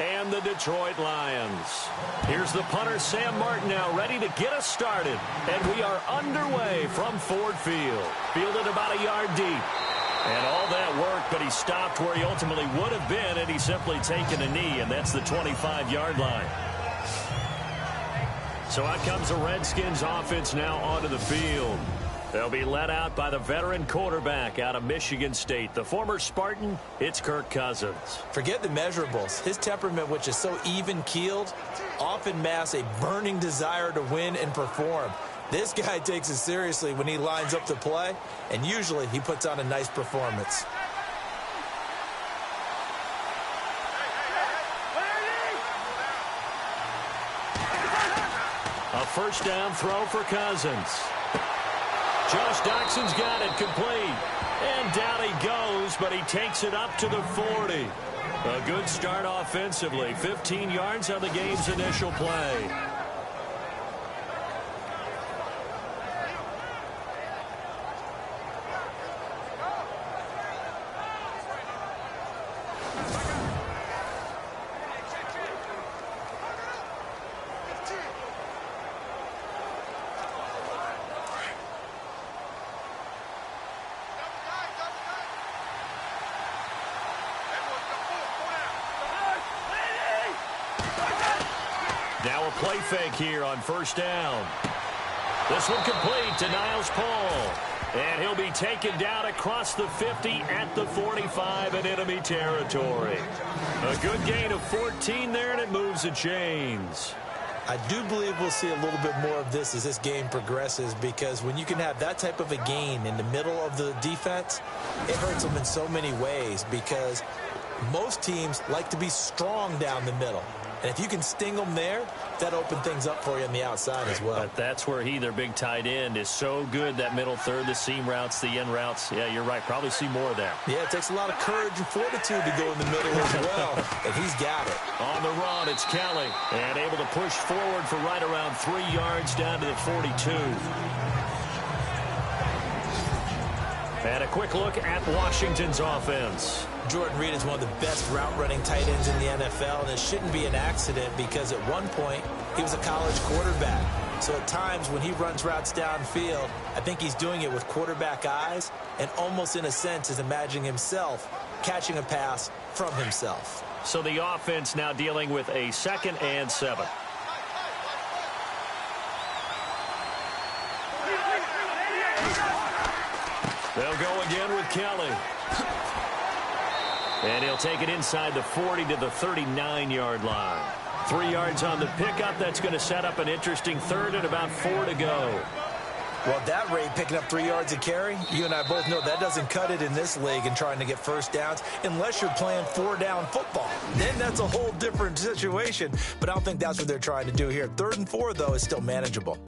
and the Detroit Lions. Here's the punter, Sam Martin, now ready to get us started. And we are underway from Ford Field. Fielded about a yard deep. And all that work, but he stopped where he ultimately would have been, and he's simply taken a knee, and that's the 25-yard line. So out comes the Redskins offense now onto the field. They'll be led out by the veteran quarterback out of Michigan State. The former Spartan, it's Kirk Cousins. Forget the measurables. His temperament, which is so even-keeled, often masks a burning desire to win and perform. This guy takes it seriously when he lines up to play, and usually he puts on a nice performance. A first down throw for Cousins. Josh Doxson's got it complete. And down he goes, but he takes it up to the 40. A good start offensively. 15 yards on the game's initial play. Now a play fake here on first down. This one complete to Niles Paul. And he'll be taken down across the 50 at the 45 in enemy territory. A good gain of 14 there, and it moves the chains. I do believe we'll see a little bit more of this as this game progresses, because when you can have that type of a gain in the middle of the defense, it hurts them in so many ways, because most teams like to be strong down the middle. And if you can sting them there, that opens things up for you on the outside as well. But that's where their big tight end, is so good, that middle third, the seam routes, the end routes. Yeah, you're right. Probably see more of that. Yeah, it takes a lot of courage and fortitude to go in the middle as well. And he's got it. On the run, it's Kelly. And able to push forward for right around 3 yards down to the 42. And a quick look at Washington's offense. Jordan Reed is one of the best route-running tight ends in the NFL, and it shouldn't be an accident, because at one point he was a college quarterback. So at times when he runs routes downfield, I think he's doing it with quarterback eyes and almost in a sense is imagining himself catching a pass from himself. So the offense now dealing with a 2nd and 7. They'll go again with Kelly. And he'll take it inside the 40 to the 39-yard line. 3 yards on the pickup. That's going to set up an interesting third and about 4 to go. Well, at that rate, picking up 3 yards a carry, you and I both know that doesn't cut it in this league and trying to get first downs unless you're playing 4-down football. Then that's a whole different situation, but I don't think that's what they're trying to do here. 3rd and 4, though, is still manageable.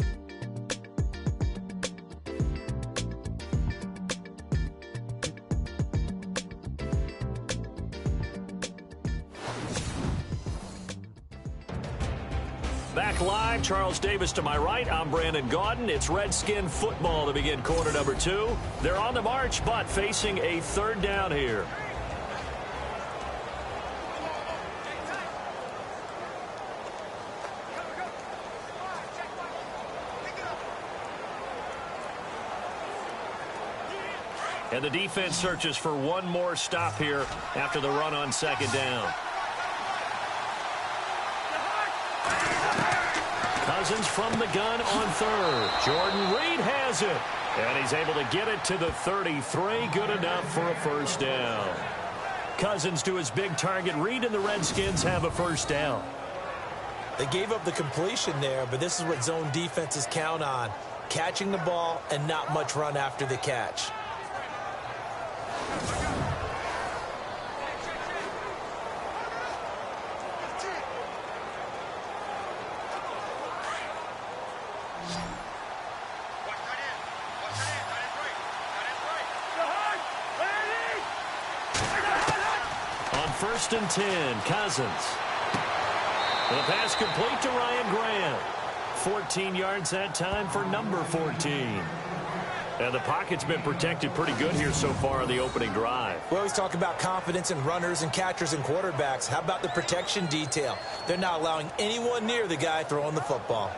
Back live, Charles Davis to my right. I'm Brandon Gaudin. It's Redskin football to begin quarter number 2. They're on the march, but facing a 3rd down here. And the defense searches for one more stop here after the run on 2nd down. Cousins from the gun on 3rd. Jordan Reed has it. And he's able to get it to the 33. Good enough for a first down. Cousins to his big target. Reed and the Redskins have a first down. They gave up the completion there, but this is what zone defenses count on. Catching the ball and not much run after the catch. On 1st and 10, Cousins. The pass complete to Ryan Grant. 14 yards that time for number 14. And the pocket's been protected pretty good here so far on the opening drive. We always talk about confidence in runners and catchers and quarterbacks. How about the protection detail? They're not allowing anyone near the guy throwing the football.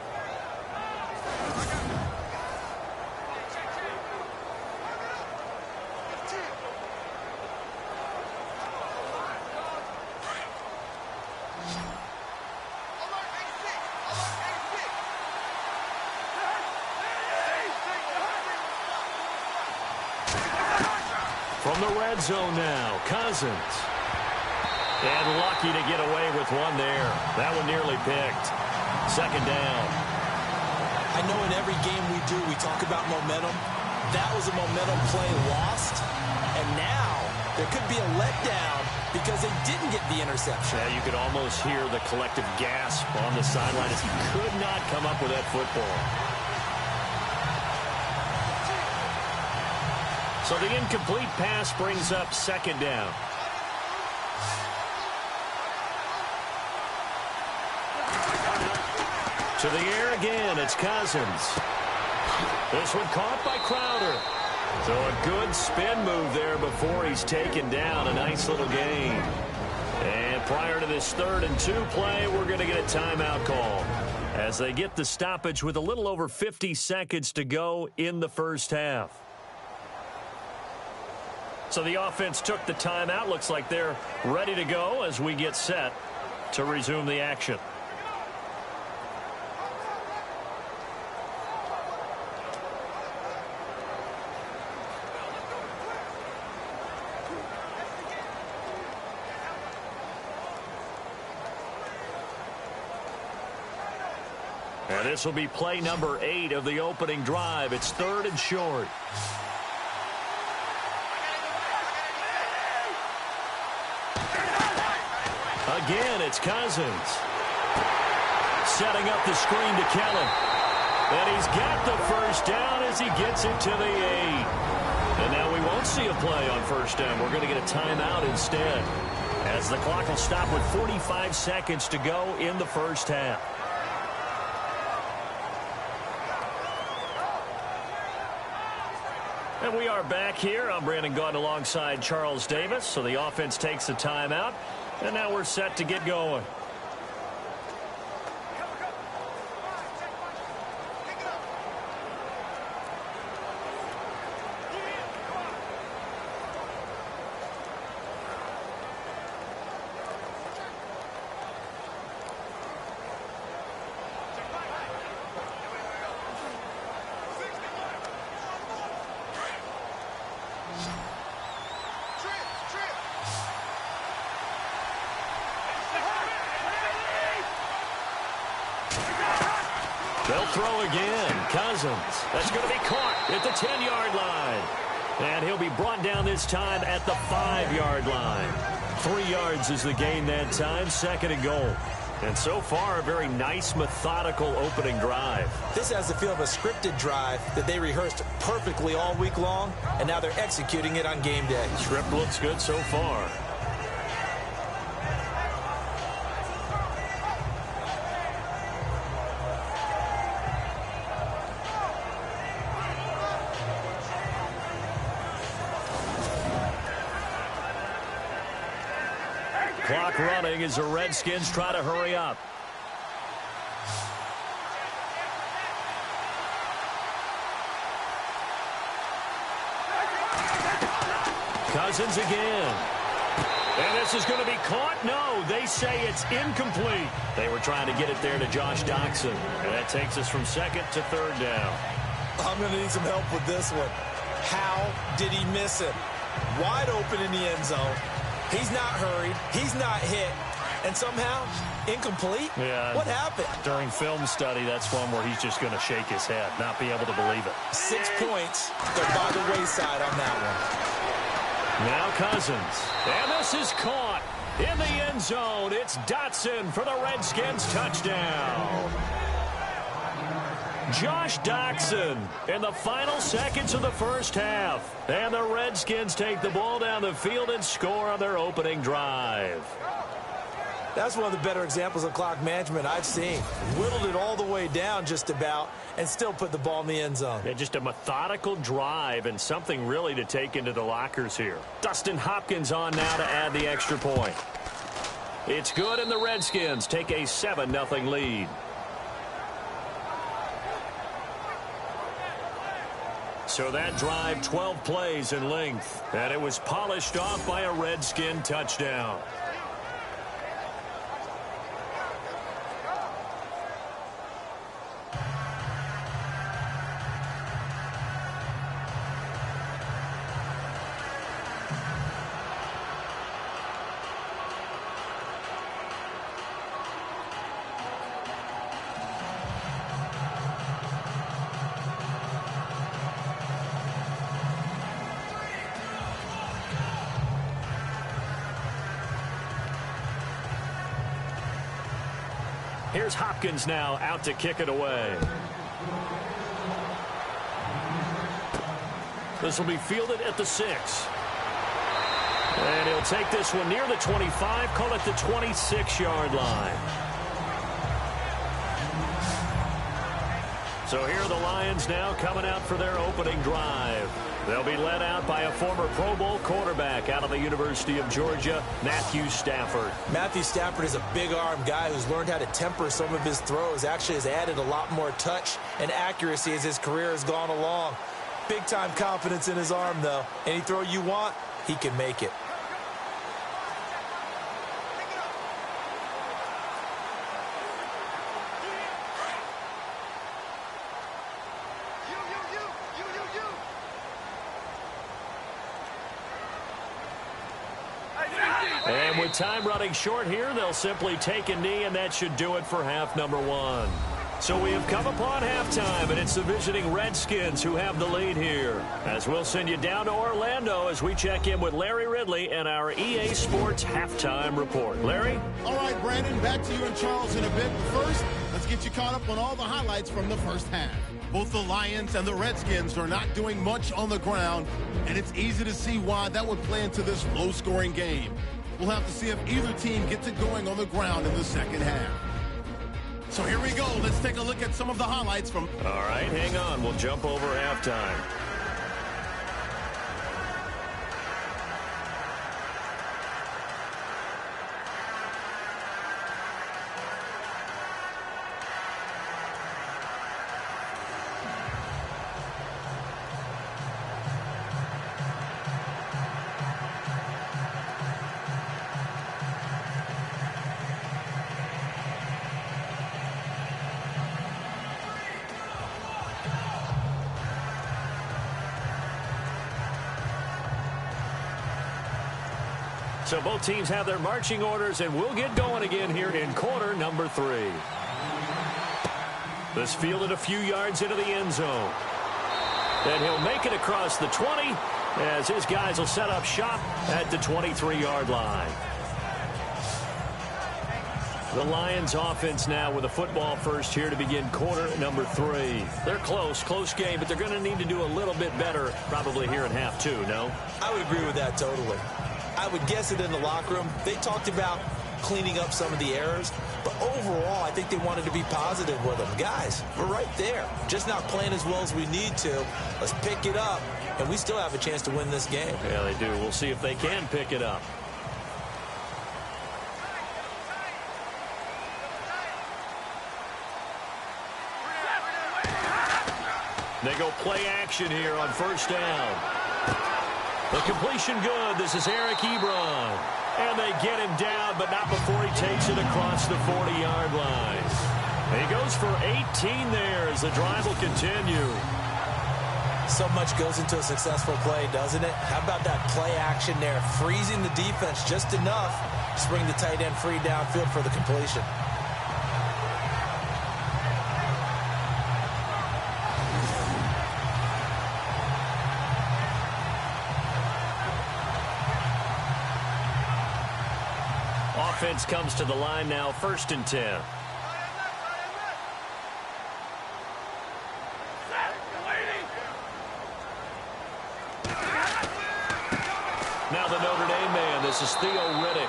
From the red zone now, Cousins. And lucky to get away with one there. That one nearly picked. Second down. I know in every game we do, we talk about momentum. That was a momentum play lost. And now there could be a letdown because they didn't get the interception. Yeah, you could almost hear the collective gasp on the sideline as he could not come up with that football. So the incomplete pass brings up second down. To the air again, it's Cousins. This one caught by Crowder. So a good spin move there before he's taken down. A nice little gain. And prior to this 3rd and 2 play, we're going to get a timeout call as they get the stoppage with a little over 50 seconds to go in the first half. So the offense took the timeout. Looks like they're ready to go as we get set to resume the action. And this will be play number 8 of the opening drive. It's 3rd and short. Again, it's Cousins. Setting up the screen to Kelly. And he's got the first down as he gets it to the 8. And now we won't see a play on first down. We're going to get a timeout instead, as the clock will stop with 45 seconds to go in the first half. And we are back here. I'm Brandon Gaudin alongside Charles Davis. So the offense takes a timeout. And now we're set to get going. They'll throw again. Cousins. That's going to be caught at the 10-yard line. And he'll be brought down this time at the 5-yard line. 3 yards is the gain that time. 2nd and goal. And so far, a very nice, methodical opening drive. This has the feel of a scripted drive that they rehearsed perfectly all week long, and now they're executing it on game day. Script looks good so far. Clock running as the Redskins try to hurry up. Cousins again. And this is going to be caught. No, they say it's incomplete. They were trying to get it there to Josh Doxson. And that takes us from 2nd to 3rd down. I'm going to need some help with this one. How did he miss it? Wide open in the end zone. He's not hurried. He's not hit. And somehow, incomplete? Yeah. What happened? During film study, that's one where he's just going to shake his head, not be able to believe it. 6 points. They're by the wayside on that one. Now Cousins. And this is caught in the end zone. It's Dotson for the Redskins touchdown. Josh Doxson in the final seconds of the first half. And the Redskins take the ball down the field and score on their opening drive. That's one of the better examples of clock management I've seen. Whittled it all the way down just about and still put the ball in the end zone. Yeah, just a methodical drive and something really to take into the lockers here. Dustin Hopkins on now to add the extra point. It's good, and the Redskins take a 7-0 lead. So that drive, 12 plays in length, and it was polished off by a Redskin touchdown. Here's Hopkins now out to kick it away. This will be fielded at the 6. And he'll take this one near the 25, call it the 26-yard line. So here are the Lions now coming out for their opening drive. They'll be led out by a former Pro Bowl quarterback out of the University of Georgia, Matthew Stafford. Matthew Stafford is a big-arm guy who's learned how to temper some of his throws. Actually has added a lot more touch and accuracy as his career has gone along. Big-time confidence in his arm, though. Any throw you want, he can make it. And with time running short here, they'll simply take a knee, and that should do it for half number 1. So we have come upon halftime, and it's the visiting Redskins who have the lead here. As we'll send you down to Orlando as we check in with Larry Ridley and our EA Sports Halftime Report. Larry? All right, Brandon, back to you and Charles in a bit. But first, let's get you caught up on all the highlights from the first half. Both the Lions and the Redskins are not doing much on the ground, and it's easy to see why that would play into this low-scoring game. We'll have to see if either team gets it going on the ground in the second half. So here we go. Let's take a look at some of the highlights from... All right, hang on. We'll jump over halftime. So both teams have their marching orders, and we'll get going again here in quarter number 3. This fielded a few yards into the end zone. And he'll make it across the 20 as his guys will set up shop at the 23-yard line. The Lions offense now with a football first here to begin quarter number 3. They're close game, but they're going to need to do a little bit better probably here in half 2, no? I would agree with that totally. I would guess it in the locker room. They talked about cleaning up some of the errors, but overall, I think they wanted to be positive with them. Guys, we're right there. Just not playing as well as we need to. Let's pick it up, and we still have a chance to win this game. Yeah, they do. We'll see if they can pick it up. They go play action here on first down. The completion good. This is Eric Ebron. And they get him down, but not before he takes it across the 40-yard line. He goes for 18 there as the drive will continue. So much goes into a successful play, doesn't it? How about that play action there, freezing the defense just enough to bring the tight end free downfield for the completion. Offense comes to the line now, 1st and 10. Now the Notre Dame man, this is Theo Riddick.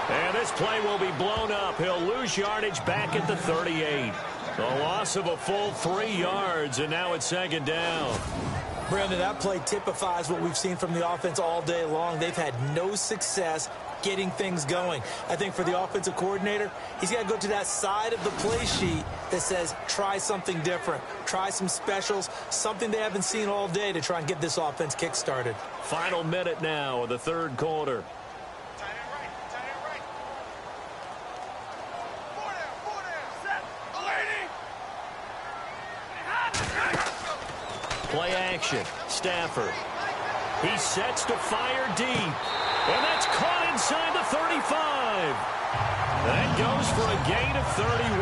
And this play will be blown up. He'll lose yardage back at the 38. A loss of a full 3 yards, and now it's second down. Brandon, that play typifies what we've seen from the offense all day long. They've had no success getting things going. I think for the offensive coordinator, he's got to go to that side of the play sheet that says try something different, try some specials, something they haven't seen all day to try and get this offense kick-started. Final minute now of the third quarter. Play action. Stafford. He sets to fire deep. And that's caught inside the 35. That goes for a gain of 31.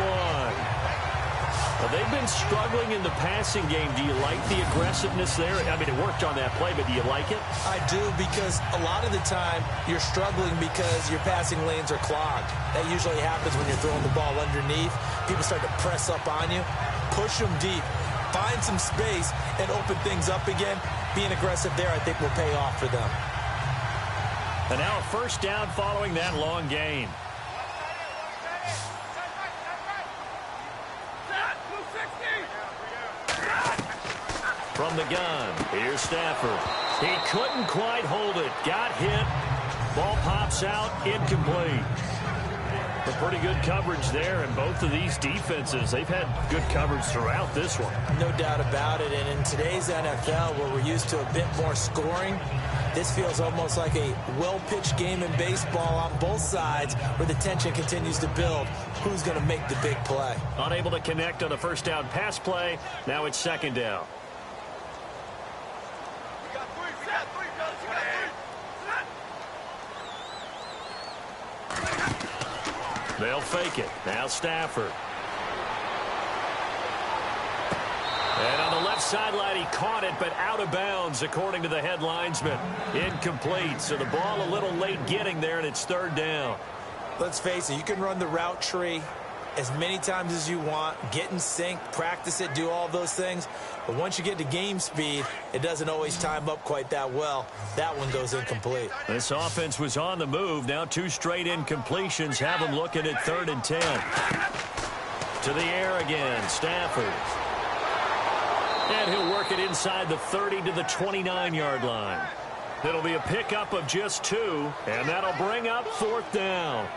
Well, they've been struggling in the passing game. Do you like the aggressiveness there? I mean, it worked on that play, but do you like it? I do, because a lot of the time you're struggling because your passing lanes are clogged. That usually happens when you're throwing the ball underneath. People start to press up on you. Push them deep. Find some space and open things up again. Being aggressive there, I think, will pay off for them. And now a first down following that long gain. From the gun, here's Stafford. He couldn't quite hold it. Got hit. Ball pops out, incomplete. But pretty good coverage there, and both of these defenses, they've had good coverage throughout this one. No doubt about it, and in today's NFL, where we're used to a bit more scoring, this feels almost like a well-pitched game in baseball on both sides, where the tension continues to build. Who's going to make the big play? Unable to connect on the first down pass play. Now it's second down. They'll fake it. Now Stafford. And on the left sideline, he caught it, but out of bounds, according to the head linesman. Incomplete. So the ball a little late getting there, and it's third down. Let's face it, you can run the route tree as many times as you want, get in sync, practice it, do all those things. But once you get to game speed, it doesn't always time up quite that well. That one goes incomplete. This offense was on the move. Now 2 straight incompletions have them looking at 3rd and 10. To the air again, Stafford. And he'll work it inside the 30 to the 29-yard line. It'll be a pickup of just 2, and that'll bring up 4th down.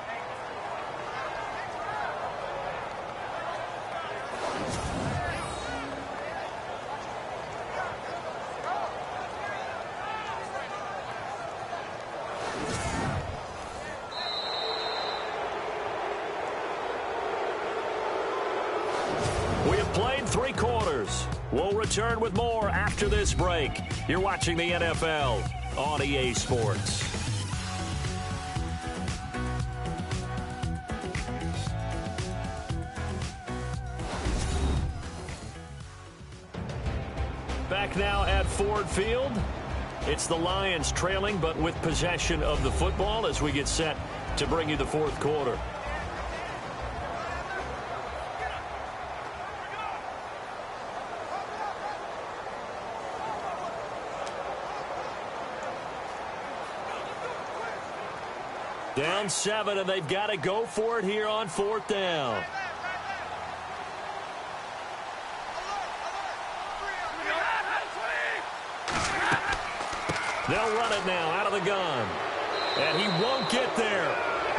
We have played 3 quarters. We'll return with more after this break. You're watching the NFL on EA Sports. Back now at Ford Field. It's the Lions trailing, but with possession of the football as we get set to bring you the 4th quarter. Down 7, and they've got to go for it here on 4th down. They'll run it now out of the gun. And he won't get there.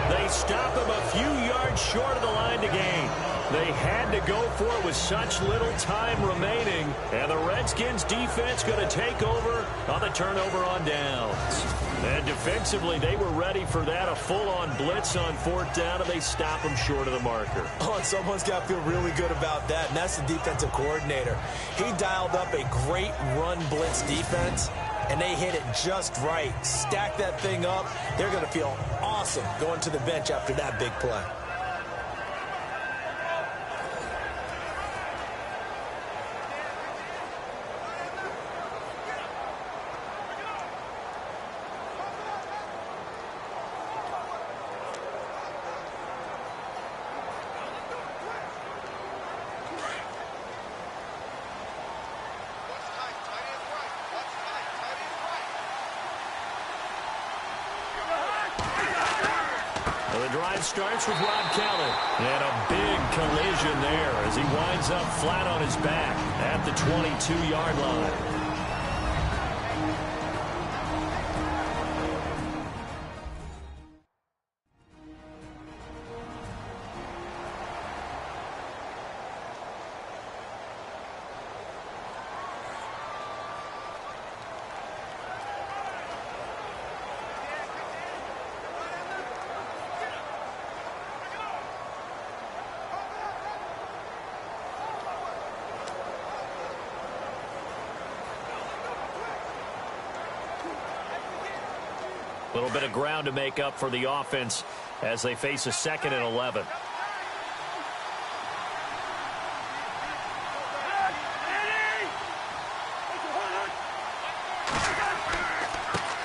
They stop him a few yards short of the line to gain. They had to go for it with such little time remaining. And the Redskins defense going to take over on the turnover on downs. And defensively, they were ready for that, a full-on blitz on 4th down, and they stop them short of the marker. Oh, and someone's got to feel really good about that, and that's the defensive coordinator. He dialed up a great run blitz defense, and they hit it just right. Stack that thing up. They're going to feel awesome going to the bench after that big play. drive starts with Rob Kelly. And a big collision there as he winds up flat on his back at the 22-yard line. A little bit of ground to make up for the offense as they face a 2nd and 11.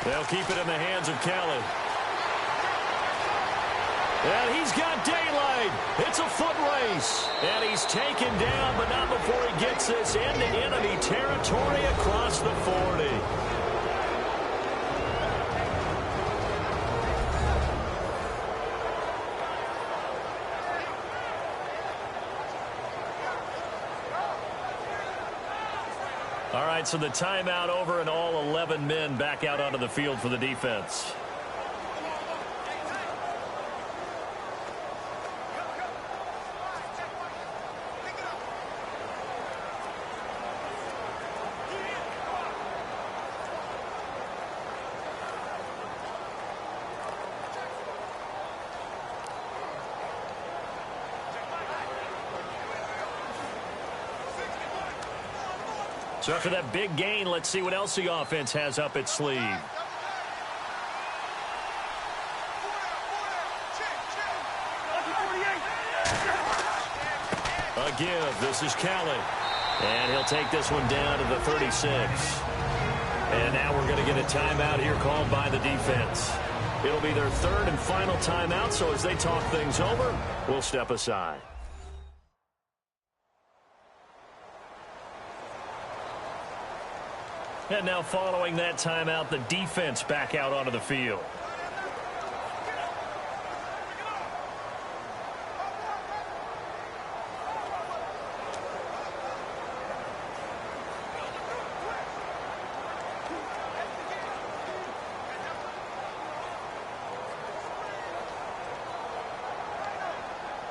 They'll keep it in the hands of Kelly. And he's got daylight. It's a foot race. And he's taken down, but not before he gets this into enemy territory across the 40. All right, so the timeout over and all 11 men back out onto the field for the defense. So after that big gain, let's see what else the offense has up its sleeve. A give. This is Kelly. And he'll take this one down to the 36. And now we're going to get a timeout here called by the defense. It'll be their 3rd and final timeout, so as they talk things over, we'll step aside. And now following that timeout, the defense back out onto the field.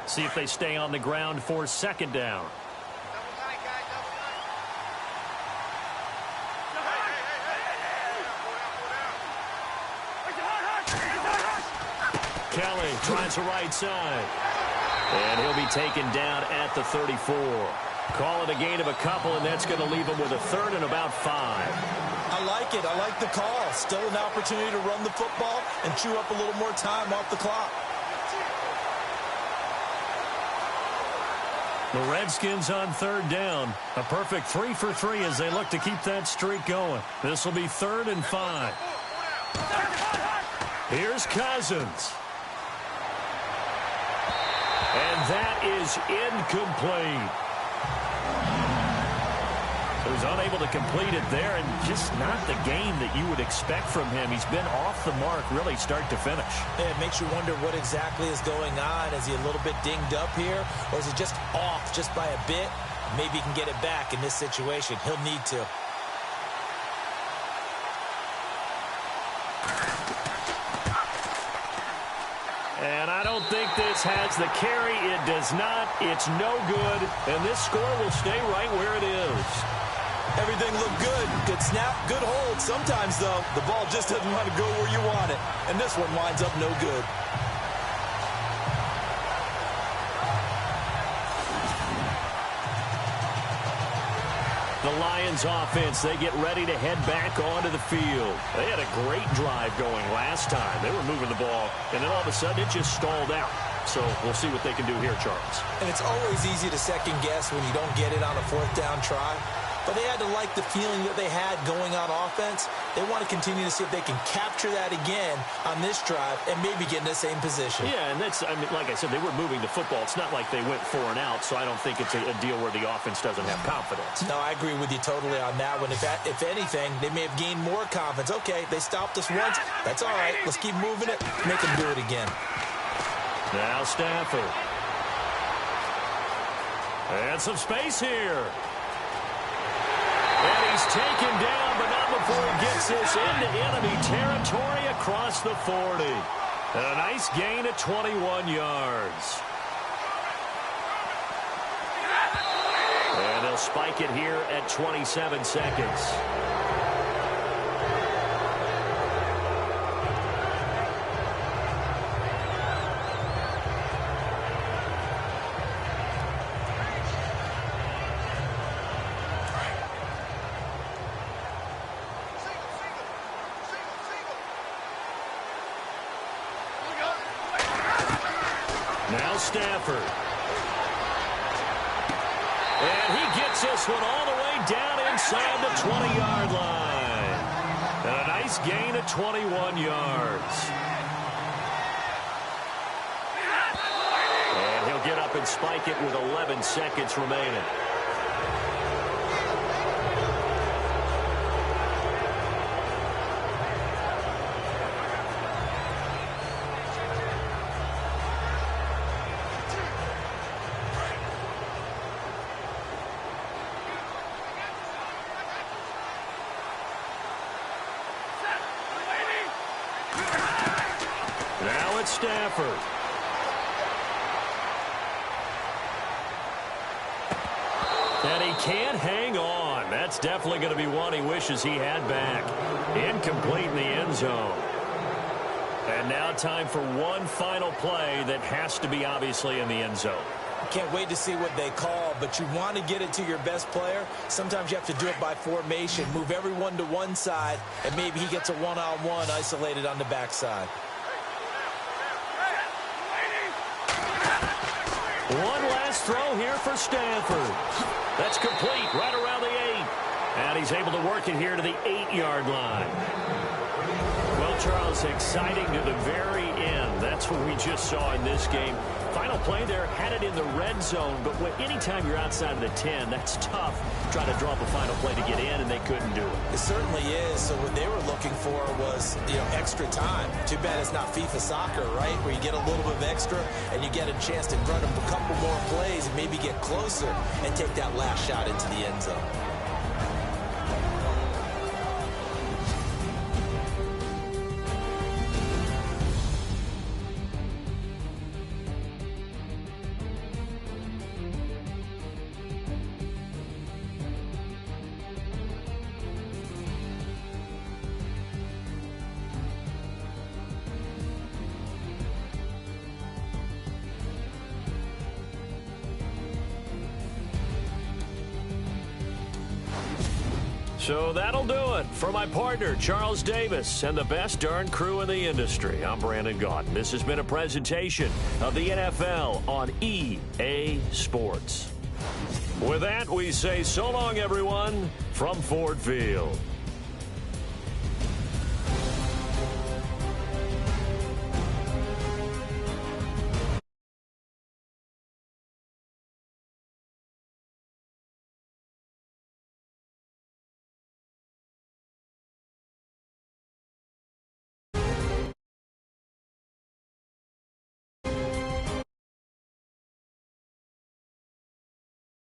See if they stay on the ground for 2nd down. Kelly tries the right side. And he'll be taken down at the 34. Call it a gain of a couple, and that's going to leave him with a 3rd and about 5. I like it. I like the call. Still an opportunity to run the football and chew up a little more time off the clock. The Redskins on 3rd down. A perfect 3 for 3 as they look to keep that streak going. This will be 3rd and 5. Here's Cousins. And that is incomplete. So he's unable to complete it there, and just not the game that you would expect from him. He's been off the mark really start to finish. Yeah, it makes you wonder what exactly is going on. Is he a little bit dinged up here, or is he just off just by a bit? Maybe he can get it back in this situation. He'll need to. And I don't think this has the carry. It does not. It's no good. And this score will stay right where it is. Everything looked good. Good snap, good hold. Sometimes, though, the ball just doesn't want to go where you want it. And this one winds up no good. The Lions offense, they get ready to head back onto the field. They had a great drive going last time. They were moving the ball, and then all of a sudden it just stalled out. So we'll see what they can do here, Charles. And it's always easy to second guess when you don't get it on a 4th down try. But they had to like the feeling that they had going on offense. They want to continue to see if they can capture that again on this drive and maybe get in the same position. Yeah, and that's, I mean, like I said, they were moving the football. It's not like they went 4 and out, so I don't think it's a deal where the offense doesn't have confidence. No, I agree with you totally on that one. If anything, they may have gained more confidence. Okay, they stopped us once. That's all right. Let's keep moving it. Make them do it again. Now Stafford. And some space here. And he's taken down, but not before he gets this into enemy territory across the 40. And a nice gain at 21 yards. And they'll spike it here at 27 seconds. Now Stafford. And he gets this one all the way down inside the 20-yard line. And a nice gain of 21 yards. And he'll get up and spike it with 11 seconds remaining. Now it's Stafford. And he can't hang on. That's definitely going to be one he wishes he had back. Incomplete in the end zone. And now time for one final play that has to be obviously in the end zone. Can't wait to see what they call, but you want to get it to your best player. Sometimes you have to do it by formation. Move everyone to one side, and maybe he gets a one-on-one isolated on the backside. One last throw here for Stafford. That's complete right around the 8. And he's able to work it here to the 8-yard line. Well, Charles, exciting to the very end. That's what we just saw in this game. Final play there, had it in the red zone, but anytime you're outside of the 10, that's tough. Trying to draw up a final play to get in, and they couldn't do it. It certainly is. So what they were looking for was, extra time. Too bad it's not FIFA soccer, right, where you get a little bit of extra, and you get a chance to run a couple more plays and maybe get closer and take that last shot into the end zone. So that'll do it for my partner, Charles Davis, and the best darn crew in the industry. I'm Brandon Gaudin. This has been a presentation of the NFL on EA Sports. With that, we say so long, everyone, from Ford Field.